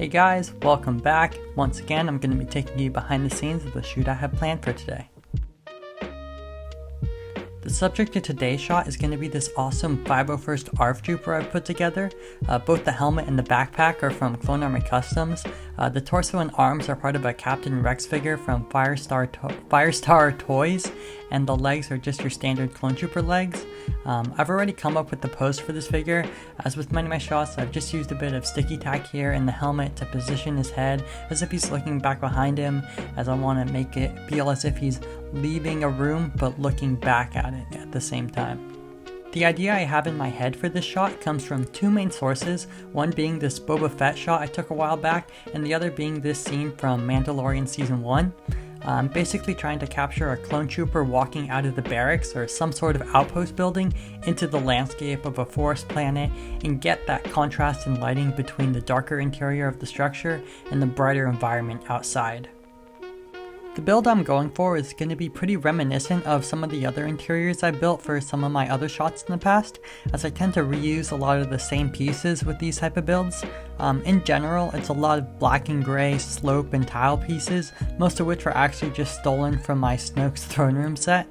Hey guys, welcome back. Once again, I'm going to be taking you behind the scenes of the shoot I have planned for today. The subject of today's shot is going to be this awesome 501st ARF Trooper I've put together. Both the helmet and the backpack are from Clone Army Customs. The torso and arms are part of a Captain Rex figure from Firestar Toys, and the legs are just your standard Clone Trooper legs. I've already come up with the pose for this figure. As with many of my shots, I've just used a bit of sticky tack here in the helmet to position his head as if he's looking back behind him, as I want to make it feel as if he's leaving a room but looking back at it at the same time. The idea I have in my head for this shot comes from two main sources, one being this Boba Fett shot I took a while back, and the other being this scene from Mandalorian Season 1. I'm basically trying to capture a clone trooper walking out of the barracks or some sort of outpost building into the landscape of a forest planet and get that contrast in lighting between the darker interior of the structure and the brighter environment outside. The build I'm going for is going to be pretty reminiscent of some of the other interiors I built for some of my other shots in the past, as I tend to reuse a lot of the same pieces with these type of builds. In general, it's a lot of black and gray slope and tile pieces, most of which are actually just stolen from my Snoke's throne room set.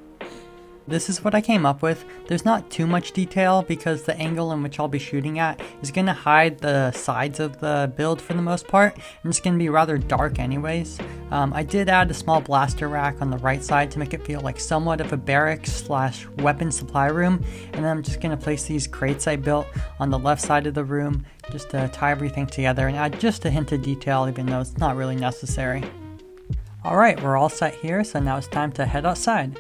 This is what I came up with. There's not too much detail because the angle in which I'll be shooting at is going to hide the sides of the build for the most part, and it's going to be rather dark anyways. I did add a small blaster rack on the right side to make it feel like somewhat of a barracks slash weapon supply room, and then I'm just going to place these crates I built on the left side of the room just to tie everything together and add just a hint of detail even though it's not really necessary. Alright, we're all set here, so now it's time to head outside.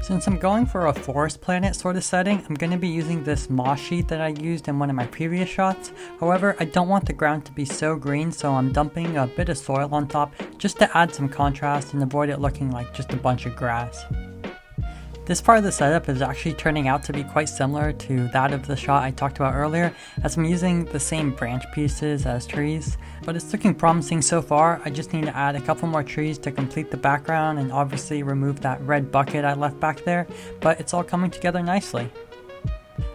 Since I'm going for a forest planet sort of setting, I'm going to be using this moss sheet that I used in one of my previous shots. However, I don't want the ground to be so green, so I'm dumping a bit of soil on top just to add some contrast and avoid it looking like just a bunch of grass. This part of the setup is actually turning out to be quite similar to that of the shot I talked about earlier, as I'm using the same branch pieces as trees, but it's looking promising so far. I just need to add a couple more trees to complete the background and obviously remove that red bucket I left back there, but it's all coming together nicely.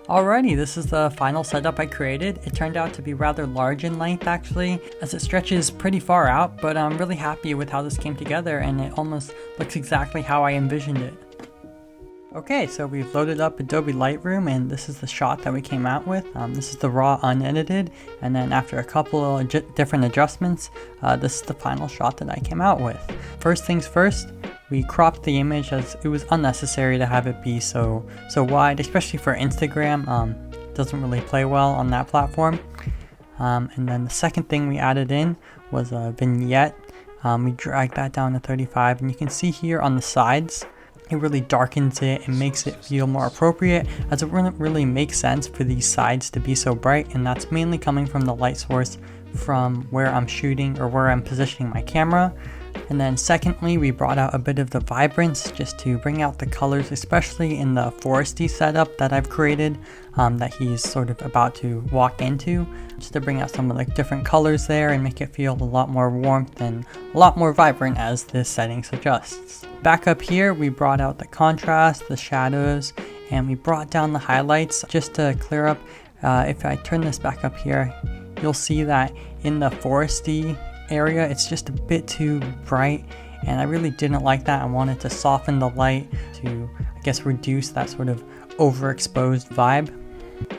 Alrighty, this is the final setup I created. It turned out to be rather large in length actually, as it stretches pretty far out, but I'm really happy with how this came together and it almost looks exactly how I envisioned it. Okay, so we've loaded up Adobe Lightroom and this is the shot that we came out with. This is the raw unedited, and then after a couple of different adjustments, this is the final shot that I came out with. First things first, we cropped the image as it was unnecessary to have it be so wide, especially for Instagram. Doesn't really play well on that platform. And then the second thing we added in was a vignette. We dragged that down to 35, and you can see here on the sides, it really darkens it and makes it feel more appropriate, as it wouldn't really make sense for these sides to be so bright, and that's mainly coming from the light source from where I'm shooting or where I'm positioning my camera. And then secondly, we brought out a bit of the vibrance just to bring out the colors, especially in the foresty setup that I've created that he's sort of about to walk into, just to bring out some of the different colors there and make it feel a lot more warmth and a lot more vibrant as this setting suggests. Back up here, we brought out the contrast, the shadows, and we brought down the highlights just to clear up. If I turn this back up here, you'll see that in the foresty area it's just a bit too bright, and I really didn't like that. I wanted to soften the light to, I guess, reduce that sort of overexposed vibe.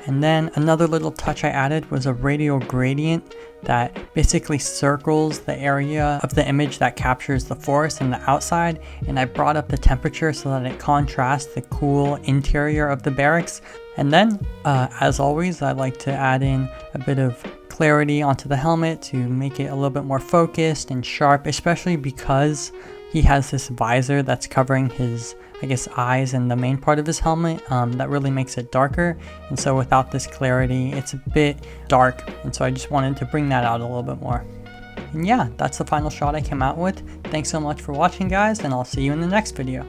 And then another little touch I added was a radial gradient that basically circles the area of the image that captures the forest and the outside, and I brought up the temperature so that it contrasts the cool interior of the barracks. And then as always, I like to add in a bit of clarity onto the helmet to make it a little bit more focused and sharp, especially because he has this visor that's covering his, I guess, eyes and the main part of his helmet. That really makes it darker, and so without this clarity it's a bit dark, and so I just wanted to bring that out a little bit more. And yeah, that's the final shot I came out with. Thanks so much for watching guys, and I'll see you in the next video.